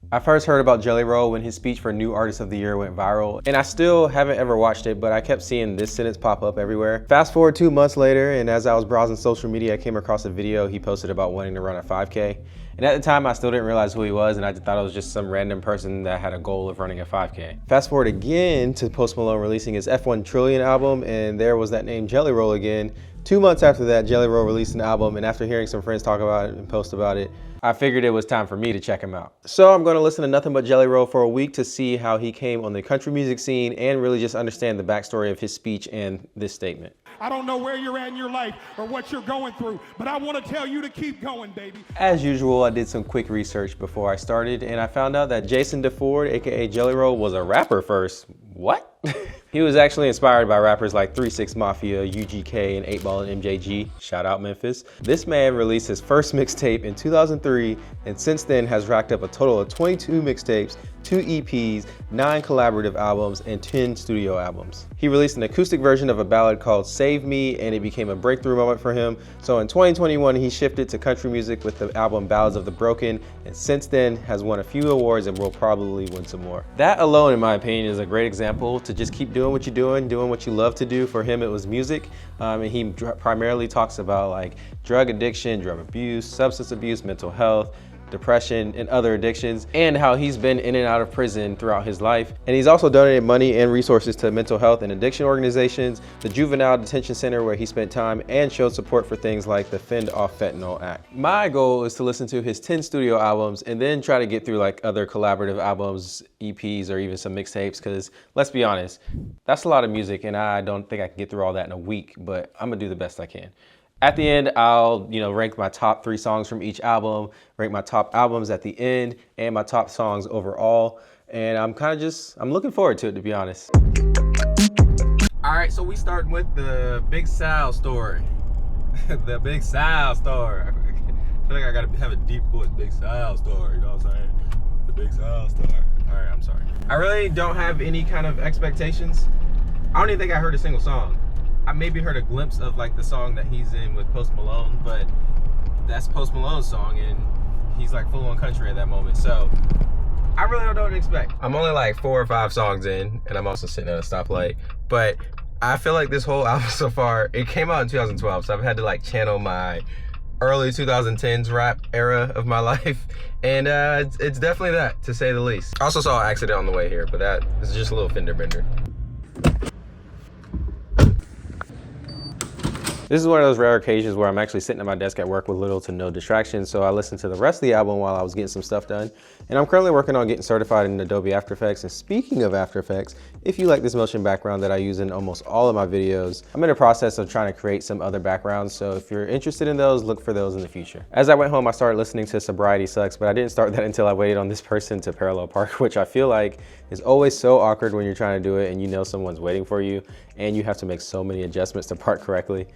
I first heard about Jelly Roll when his speech for New Artist of the Year went viral, and I still haven't ever watched it, but I kept seeing this sentence pop up everywhere. Fast forward 2 months later, and as I was browsing social media, I came across a video he posted about wanting to run a 5K. And at the time, I still didn't realize who he was, and I just thought it was just some random person that had a goal of running a 5K. Fast forward again to Post Malone releasing his F1 Trillion album, and there was that name Jelly Roll again. 2 months after that, Jelly Roll released an album, and after hearing some friends talk about it and post about it, I figured it was time for me to check him out. So I'm gonna listen to nothing but Jelly Roll for a week to see how he came on the country music scene and really just understand the backstory of his speech and this statement. I don't know where you're at in your life or what you're going through, but I want to tell you to keep going, baby. As usual, I did some quick research before I started, and I found out that Jason DeFord, aka Jelly Roll, was a rapper first. What? He was actually inspired by rappers like 3 6 Mafia, UGK, and 8 Ball and MJG. Shout out Memphis. This man released his first mixtape in 2003, and since then has racked up a total of 22 mixtapes, 2 EPs, 9 collaborative albums, and 10 studio albums. He released an acoustic version of a ballad called Save Me, and it became a breakthrough moment for him. So in 2021, he shifted to country music with the album Ballads of the Broken, and since then has won a few awards and will probably win some more. That alone, in my opinion, is a great example to just keep doing what you're doing what you love to do. For him, it was music, and he primarily talks about like drug addiction, drug abuse, substance abuse, mental health, depression, and other addictions, and how he's been in and out of prison throughout his life. And he's also donated money and resources to mental health and addiction organizations, the Juvenile Detention Center where he spent time, and showed support for things like the Fend Off Fentanyl Act. My goal is to listen to his 10 studio albums and then try to get through like other collaborative albums, EPs, or even some mixtapes, because let's be honest, that's a lot of music and I don't think I can get through all that in a week, but I'm gonna do the best I can. At the end, I'll rank my top 3 songs from each album, rank my top albums at the end, and my top songs overall. And I'm looking forward to it, to be honest. All right, so we start with the Big Sal story. The Big Sal story. I feel like I gotta have a deep voice, Big Sal story, you know what I'm saying? The Big Sal story. All right, I'm sorry. I really don't have any kind of expectations. I don't even think I heard a single song. I maybe heard a glimpse of like the song that he's in with Post Malone, but that's Post Malone's song and he's like full on country at that moment. So I really don't know what to expect. I'm only like 4 or 5 songs in and I'm also sitting at a stoplight, but I feel like this whole album so far, it came out in 2012, so I've had to like channel my early 2010s rap era of my life, and it's definitely that, to say the least. I also saw an accident on the way here, but that is just a little fender bender. This is one of those rare occasions where I'm actually sitting at my desk at work with little to no distractions, so I listened to the rest of the album while I was getting some stuff done. And I'm currently working on getting certified in Adobe After Effects. And speaking of After Effects, if you like this motion background that I use in almost all of my videos, I'm in the process of trying to create some other backgrounds, so if you're interested in those, look for those in the future. As I went home, I started listening to Sobriety Sucks, but I didn't start that until I waited on this person to parallel park, which I feel like is always so awkward when you're trying to do it and you know someone's waiting for you, and you have to make so many adjustments to park correctly.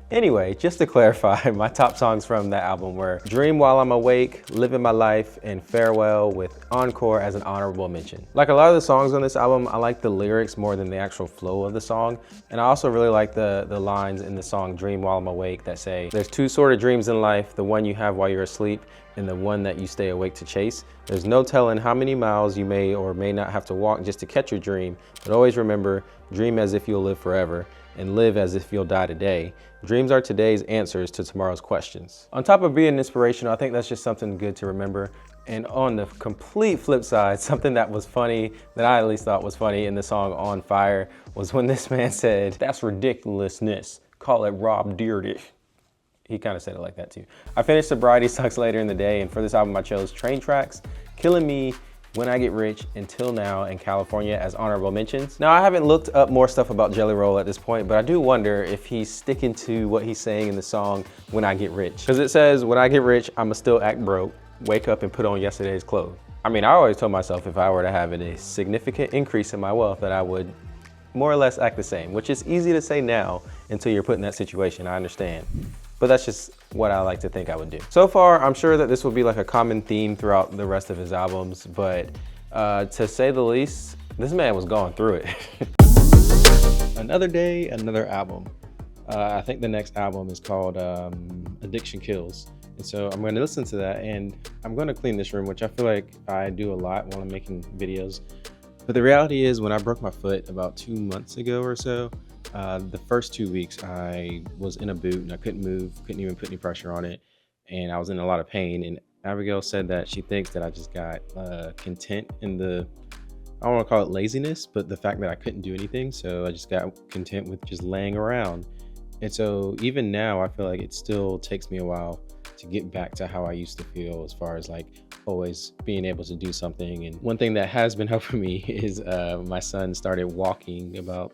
Anyway, just to clarify, my top songs from that album were Dream While I'm Awake, Living My Life, and Farewell, with Encore as an honorable mention. Like a lot of the songs on this album, I like the lyrics more than the actual flow of the song. And I also really like the lines in the song Dream While I'm Awake that say, there's 2 sort of dreams in life, the one you have while you're asleep and the one that you stay awake to chase. There's no telling how many miles you may or may not have to walk just to catch your dream, but always remember, dream as if you'll live forever and live as if you'll die today. Dreams are today's answers to tomorrow's questions. On top of being inspirational, I think that's just something good to remember. And on the complete flip side, something that was funny, that I at least thought was funny in the song On Fire, was when this man said, "That's ridiculousness, call it Rob Dyrdek." He kind of said it like that too. I finished Sobriety Sucks later in the day, and for this album I chose Train Tracks, Killing Me, When I Get Rich, Until Now, and California as honorable mentions. Now, I haven't looked up more stuff about Jelly Roll at this point, but I do wonder if he's sticking to what he's saying in the song When I Get Rich. Because it says, when I get rich, I'ma still act broke, wake up and put on yesterday's clothes. I mean, I always told myself if I were to have a significant increase in my wealth that I would more or less act the same, which is easy to say now until you're put in that situation, I understand. But that's just what I like to think I would do. So far, I'm sure that this will be like a common theme throughout the rest of his albums, but to say the least, this man was going through it. Another day, another album. I think the next album is called Addiction Kills. And so I'm gonna listen to that, and I'm gonna clean this room, which I feel like I do a lot while I'm making videos. But the reality is, when I broke my foot about 2 months ago or so, the first 2 weeks I was in a boot and I couldn't move, couldn't even put any pressure on it. And I was in a lot of pain. And Abigail said that she thinks that I just got content in the, I don't want to call it laziness, but the fact that I couldn't do anything. So I just got content with just laying around. And so even now, I feel like it still takes me a while to get back to how I used to feel, as far as like always being able to do something. And one thing that has been helping me is my son started walking about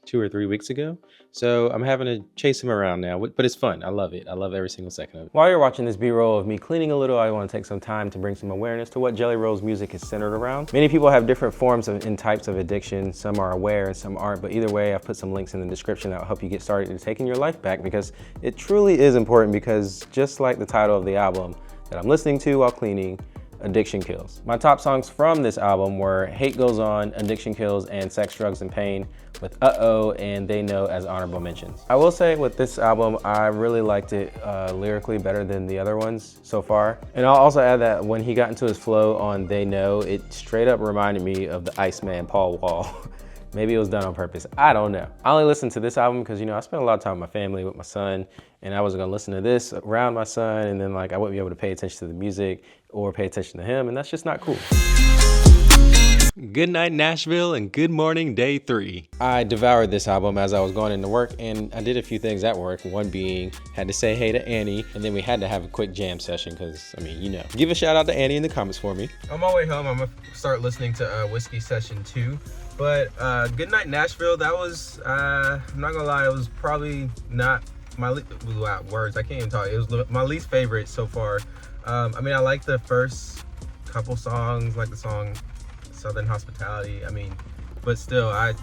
2 or 3 weeks ago. So I'm having to chase him around now, but it's fun. I love it. I love every single second of it. While you're watching this B-roll of me cleaning a little, I want to take some time to bring some awareness to what Jelly Roll's music is centered around. Many people have different forms and types of addiction. Some are aware and some aren't, but either way, I've put some links in the description that will help you get started in taking your life back, because it truly is important, because just like the title of the album that I'm listening to while cleaning, addiction kills. My top songs from this album were Hate Goes On, Addiction Kills, and Sex, Drugs, and Pain, with Uh-Oh and They Know as honorable mentions. I will say with this album, I really liked it lyrically better than the other ones so far. And I'll also add that when he got into his flow on They Know, it straight up reminded me of the Iceman Paul Wall. Maybe it was done on purpose, I don't know. I only listened to this album because, you know, I spent a lot of time with my family, with my son, and I wasn't gonna listen to this around my son, and then like I wouldn't be able to pay attention to the music or pay attention to him, and that's just not cool. Good night, Nashville, and good morning, day 3. I devoured this album as I was going into work, and I did a few things at work. One being, had to say hey to Annie, and then we had to have a quick jam session, because, I mean, you know. Give a shout out to Annie in the comments for me. On my way home, I'm gonna start listening to Whiskey Session 2. But Good Night Nashville, that was, I'm not gonna lie, it was probably not my words, I can't even talk. It was my least favorite so far. I mean, I like the first couple songs, like the song Southern Hospitality. I mean, but still, I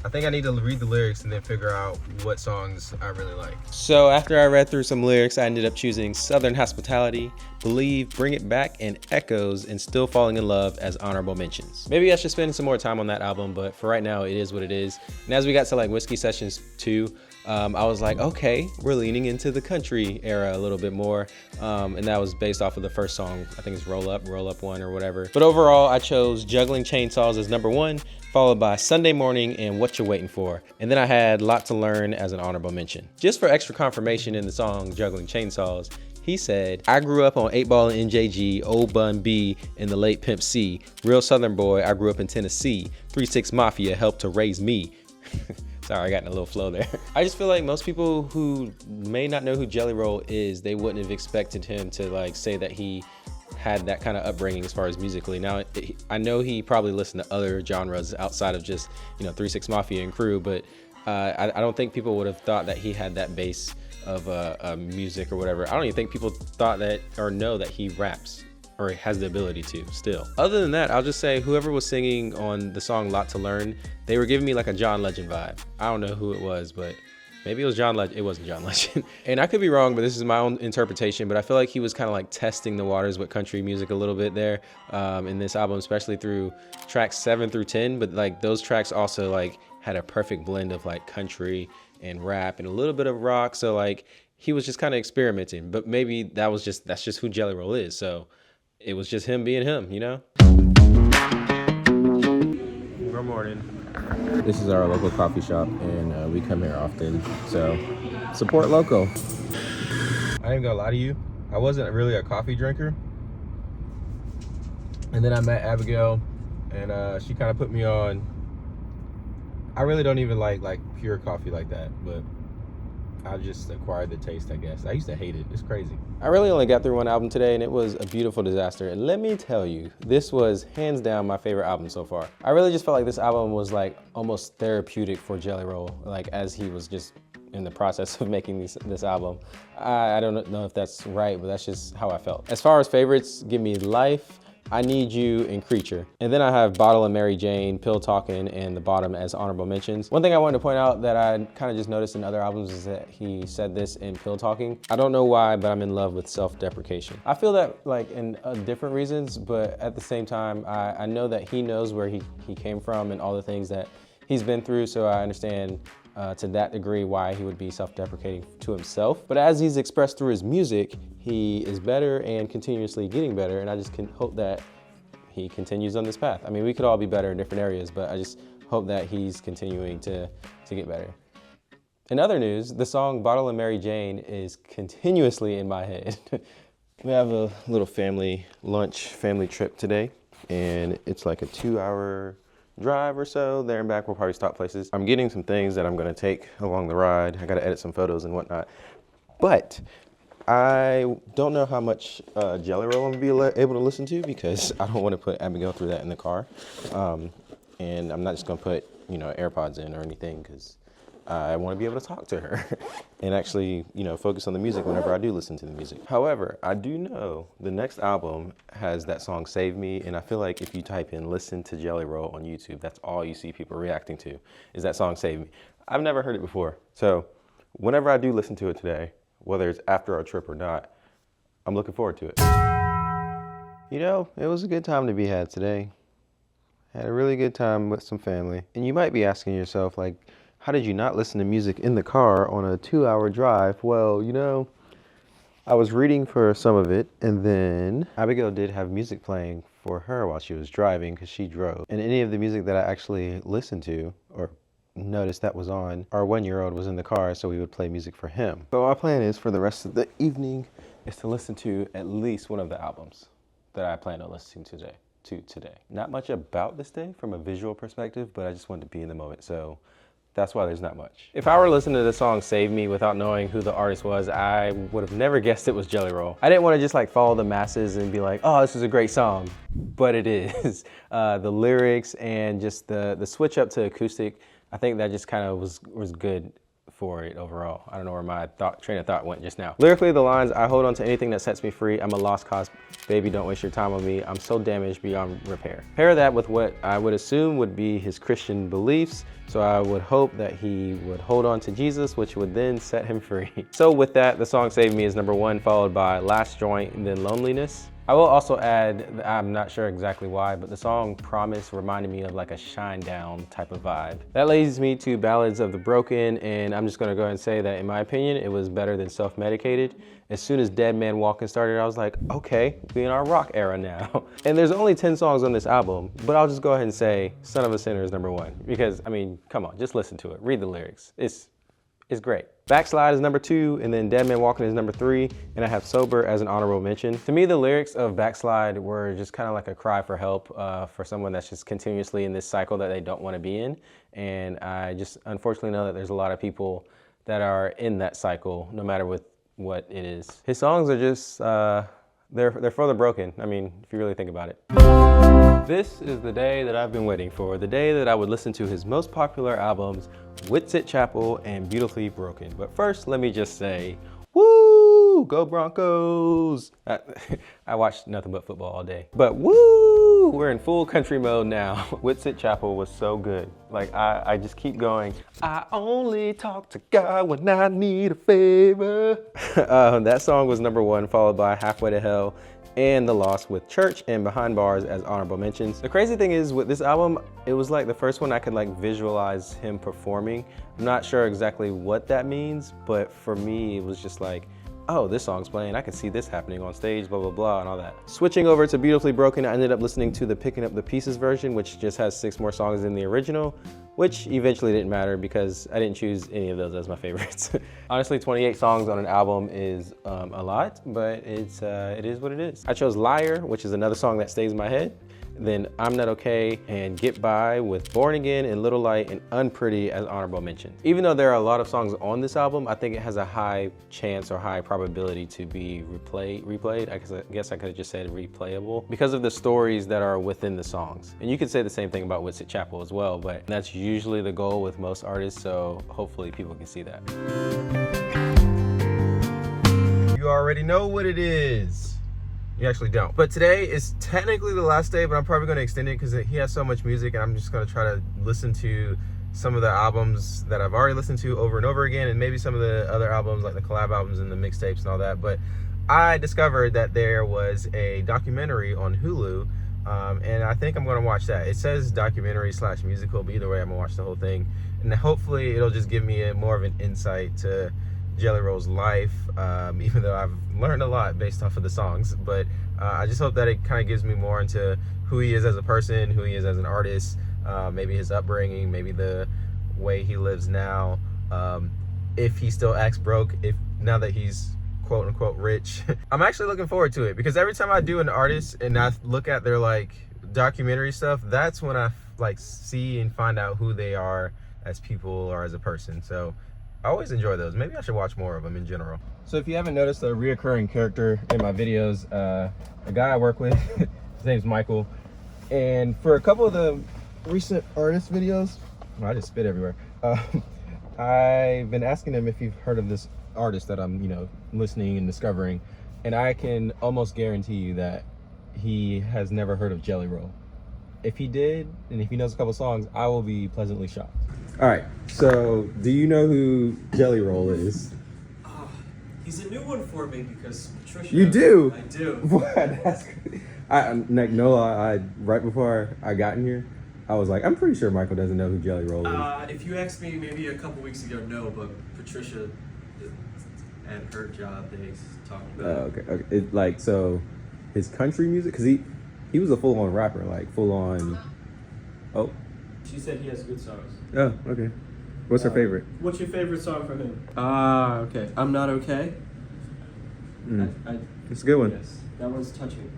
think I need to read the lyrics and then figure out what songs I really like. So after I read through some lyrics, I ended up choosing Southern Hospitality, Believe, Bring It Back, and Echoes, and Still Falling in Love as honorable mentions. Maybe I should spend some more time on that album, but for right now, it is what it is. And as we got to like Whiskey Sessions 2, I was like, okay, we're leaning into the country era a little bit more. And that was based off of the first song. I think it's Roll Up 1 or whatever. But overall, I chose Juggling Chainsaws as number 1, followed by Sunday Morning and What You Waiting For. And then I had Lot to Learn as an honorable mention. Just for extra confirmation in the song Juggling Chainsaws, he said, I grew up on 8 Ball and NJG, Old Bun B, and the late Pimp C. Real Southern boy, I grew up in Tennessee. 3-6 Mafia helped to raise me. Sorry, I got in a little flow there. I just feel like most people who may not know who Jelly Roll is, they wouldn't have expected him to like say that he had that kind of upbringing as far as musically. Now, I know he probably listened to other genres outside of just, you know, 3-6 Mafia and Crew, but I don't think people would have thought that he had that base of music or whatever. I don't even think people thought that or know that he raps or has the ability to still. Other than that, I'll just say whoever was singing on the song Lot to Learn, they were giving me like a John Legend vibe. I don't know who it was, but maybe it was John Legend. It wasn't John Legend. And I could be wrong, but this is my own interpretation, but I feel like he was kind of like testing the waters with country music a little bit there in this album, especially through tracks 7 through 10. But like those tracks also like had a perfect blend of like country and rap and a little bit of rock. So like he was just kind of experimenting, but maybe that's just who Jelly Roll is. So it was just him being him, you know? Good morning. This is our local coffee shop, and we come here often, so support local. I ain't gonna lie to you, I wasn't really a coffee drinker. And then I met Abigail, and she kind of put me on. I really don't even like pure coffee like that, but I just acquired the taste, I guess. I used to hate it. It's crazy. I really only got through one album today, and it was a beautiful disaster. And let me tell you, this was hands down my favorite album so far. I really just felt like this album was like almost therapeutic for Jelly Roll, like as he was just in the process of making this album. I don't know if that's right, but that's just how I felt. As far as favorites, give me Life, I Need You, and Creature. And then I have Bottle and Mary Jane, Pill Talkin', and The Bottom as honorable mentions. One thing I wanted to point out that I kind of just noticed in other albums is that he said this in Pill Talking. I don't know why, but I'm in love with self-deprecation. I feel that like in different reasons, but at the same time, I know that he knows where he came from and all the things that he's been through, so I understand to that degree why he would be self-deprecating to himself. But as he's expressed through his music, he is better and continuously getting better, and I just can hope that he continues on this path. I mean, we could all be better in different areas, but I just hope that he's continuing to get better. In other news, the song Bottle and Mary Jane is continuously in my head. We have a little family trip today, and it's like a 2-hour drive or so. There and back, we'll probably stop places. I'm getting some things that I'm gonna take along the ride. I gotta edit some photos and whatnot. But I don't know how much Jelly Roll I'm gonna be able to listen to, because I don't wanna put Abigail through that in the car. And I'm not just gonna put, AirPods in or anything, because I want to be able to talk to her and actually, focus on the music whenever I do listen to the music. However, I do know the next album has that song Save Me, and I feel like if you type in listen to Jelly Roll on YouTube, that's all you see people reacting to is that song Save Me. I've never heard it before. So whenever I do listen to it today, whether it's after our trip or not, I'm looking forward to it. It was a good time to be had today. Had a really good time with some family. And you might be asking yourself, like, how did you not listen to music in the car on a 2-hour drive? Well, I was reading for some of it, and then Abigail did have music playing for her while she was driving, because she drove. And any of the music that I actually listened to or noticed that was on, our 1-year-old was in the car, so we would play music for him. So my plan is for the rest of the evening is to listen to at least one of the albums that I plan on listening to today. Not much about this day from a visual perspective, but I just wanted to be in the moment. So that's why there's not much. If I were listening to the song Save Me without knowing who the artist was, I would have never guessed it was Jelly Roll. I didn't want to just follow the masses and be like, oh, this is a great song, but it is. The lyrics and just the switch up to acoustic, I think that just kind of was good for it overall. I don't know where my train of thought went just now. Lyrically, the lines, I hold on to anything that sets me free. I'm a lost cause, baby, don't waste your time on me. I'm so damaged beyond repair. Pair that with what I would assume would be his Christian beliefs. So I would hope that he would hold on to Jesus, which would then set him free. So with that, the song Save Me is number 1, followed by Last Joint and then Loneliness. I will also add, I'm not sure exactly why, but the song Promise reminded me of like a Shine Down type of vibe. That leads me to Ballads of the Broken, and I'm just gonna go ahead and say that in my opinion, it was better than Self-Medicated. As soon as Dead Man Walking started, I was like, okay, we in our rock era now. And there's only 10 songs on this album, but I'll just go ahead and say Son of a Sinner is number 1, because I mean, come on, just listen to it, read the lyrics. It's great. Backslide is number 2, and then Dead Man Walking is number 3, and I have Sober as an honorable mention. To me, the lyrics of Backslide were just kind of like a cry for help for someone that's just continuously in this cycle that they don't want to be in. And I just unfortunately know that there's a lot of people that are in that cycle, no matter what it is. His songs are just, they're for the broken. I mean, if you really think about it. This is the day that I've been waiting for, the day that I would listen to his most popular albums, Whitsitt Chapel and Beautifully Broken. But first, let me just say, woo, go Broncos. I watched nothing but football all day. But woo, we're in full country mode now. Whitsitt Chapel was so good. Like, I just keep going, I only talk to God when I need a favor. That song was number 1, followed by Halfway to Hell and The Lost with Church and Behind Bars as honorable mentions. The crazy thing is with this album, it was like the first one I could visualize him performing. I'm not sure exactly what that means, but for me, it was just like, oh, this song's playing, I can see this happening on stage, blah, blah, blah, and all that. Switching over to Beautifully Broken, I ended up listening to the Picking Up the Pieces version, which just has 6 more songs than the original, which eventually didn't matter because I didn't choose any of those as my favorites. Honestly, 28 songs on an album is a lot, but it is what it is. I chose Liar, which is another song that stays in my head. Then I'm Not Okay and Get By with Born Again and Little Light and Unpretty as honorable mention. Even though there are a lot of songs on this album, I think it has a high chance or high probability to be replayed. I guess I could have just said replayable because of the stories that are within the songs. And you could say the same thing about Whitsitt Chapel as well, but that's usually the goal with most artists, so hopefully people can see that. You already know what it is. You actually don't. But today is technically the last day, but I'm probably gonna extend it because he has so much music and I'm just gonna try to listen to some of the albums that I've already listened to over and over again, and maybe some of the other albums like the collab albums and the mixtapes and all that. But I discovered that there was a documentary on Hulu, and I think I'm gonna watch that. It says documentary / musical, but either way I'm gonna watch the whole thing. And hopefully it'll just give me more of an insight to Jelly Roll's life, even though I've learned a lot based off of the songs. But I just hope that it kind of gives me more into who he is as a person, who he is as an artist, maybe his upbringing, maybe the way he lives now, if he still acts broke, if now that he's quote unquote rich. I'm actually looking forward to it, because every time I do an artist and I look at their like documentary stuff, that's when I like see and find out who they are as people or as a person. So I always enjoy those. Maybe I should watch more of them in general. So if you haven't noticed, a reoccurring character in my videos, a guy I work with, his name's Michael. And for a couple of the recent artist videos, I just spit everywhere. I've been asking him if he's heard of this artist that I'm, listening and discovering. And I can almost guarantee you that he has never heard of Jelly Roll. If he did, and if he knows a couple songs, I will be pleasantly shocked. All right, so do you know who Jelly Roll is? He's a new one for me because Patricia. You do? I do. What? That's good. Right before I got in here, I was like, I'm pretty sure Michael doesn't know who Jelly Roll is. If you asked me maybe a couple weeks ago, no, but Patricia at her job, they talked about it. Okay. So his country music, because he was a full-on rapper, like full-on. Oh. She said he has good songs. Oh, okay. What's her favorite? What's your favorite song from him? Okay. I'm Not Okay. It's a good one. Yes, that one's touching.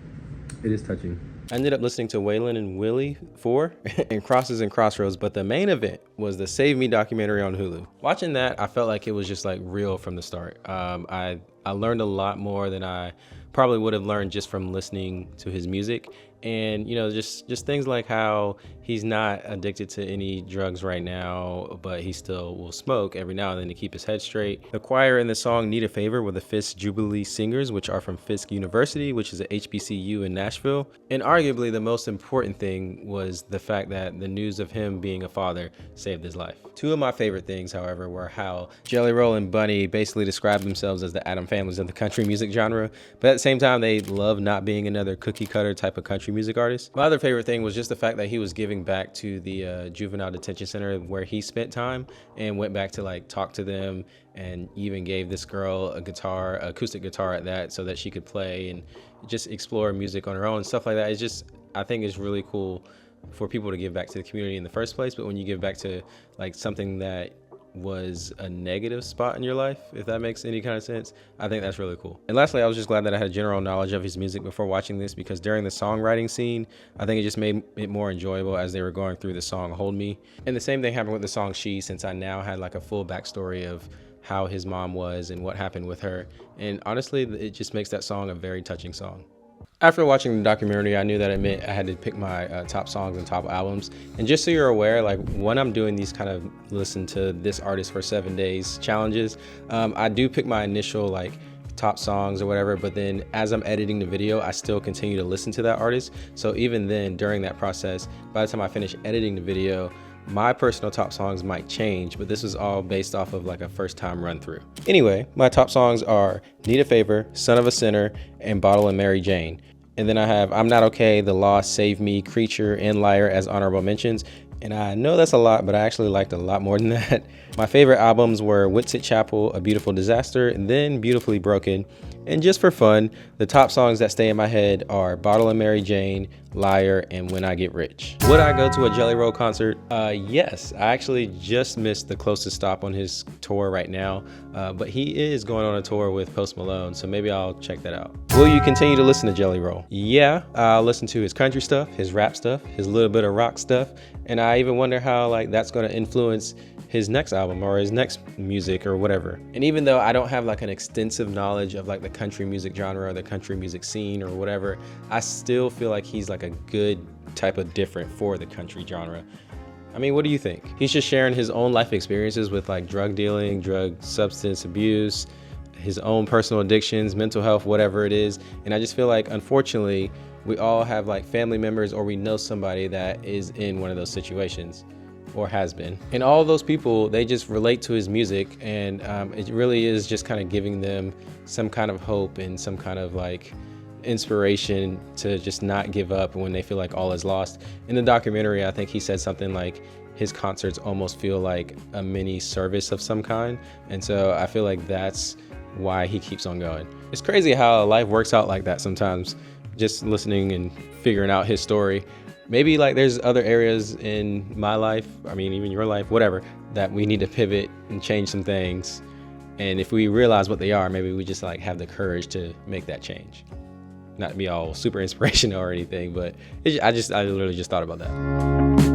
It is touching. I ended up listening to Waylon and Willie 4 and Crosses and Crossroads, but the main event was the Save Me documentary on Hulu. Watching that, I felt like it was just like real from the start. I learned a lot more than I probably would have learned just from listening to his music. And, just things like how he's not addicted to any drugs right now, but he still will smoke every now and then to keep his head straight. The choir in the song Need a Favor were the Fisk Jubilee Singers, which are from Fisk University, which is a HBCU in Nashville. And arguably the most important thing was the fact that the news of him being a father saved his life. Two of my favorite things, however, were how Jelly Roll and Bunny basically described themselves as the Adam Families of the country music genre, but at the same time, they love not being another cookie cutter type of country music artist. My other favorite thing was just the fact that he was giving back to the juvenile detention center where he spent time, and went back to like talk to them, and even gave this girl a guitar, acoustic guitar at that, so that she could play and just explore music on her own, stuff like that. It's just, I think it's really cool for people to give back to the community in the first place, but when you give back to like something that was a negative spot in your life, if that makes any kind of sense, I think that's really cool. And lastly, I was just glad that I had a general knowledge of his music before watching this, because during the songwriting scene, I think it just made it more enjoyable as they were going through the song Hold Me. And the same thing happened with the song She, since I now had like a full backstory of how his mom was and what happened with her. And honestly, it just makes that song a very touching song. After watching the documentary, I knew that it meant I had to pick my top songs and top albums. And just so you're aware, like when I'm doing these kind of listen to this artist for 7 days challenges, I do pick my initial like top songs or whatever, but then as I'm editing the video, I still continue to listen to that artist. So even then, during that process, by the time I finish editing the video, my personal top songs might change, but this is all based off of like a first time run through. Anyway, my top songs are Need a Favor, Son of a Sinner, and Bottle and Mary Jane. And then I have I'm Not Okay, The Lost, Save Me, Creature, and Liar as honorable mentions. And I know that's a lot, but I actually liked a lot more than that. My favorite albums were Whitsitt Chapel, A Beautiful Disaster, and then Beautifully Broken. And just for fun, the top songs that stay in my head are Bottle and Mary Jane, Liar, and When I Get Rich. Would I go to a Jelly Roll concert? Yes, I actually just missed the closest stop on his tour right now, but he is going on a tour with Post Malone, so maybe I'll check that out. Will you continue to listen to Jelly Roll? Yeah, I'll listen to his country stuff, his rap stuff, his little bit of rock stuff, and I even wonder how like that's going to influence his next album or his next music or whatever. And even though I don't have like an extensive knowledge of like the country music genre or the country music scene or whatever, I still feel like he's like a good type of different for the country genre. I mean, what do you think? He's just sharing his own life experiences with like drug dealing, drug substance abuse, his own personal addictions, mental health, whatever it is. And I just feel like, unfortunately, we all have like family members or we know somebody that is in one of those situations or has been. And all of those people, they just relate to his music, and it really is just kind of giving them some kind of hope and some kind of like inspiration to just not give up when they feel like all is lost. In the documentary, I think he said something like, his concerts almost feel like a mini service of some kind. And so I feel like that's why he keeps on going. It's crazy how life works out like that sometimes, just listening and figuring out his story. Maybe like there's other areas in my life, I mean, even your life, whatever, that we need to pivot and change some things. And if we realize what they are, maybe we just like have the courage to make that change. Not to be all super inspirational or anything, but I literally just thought about that.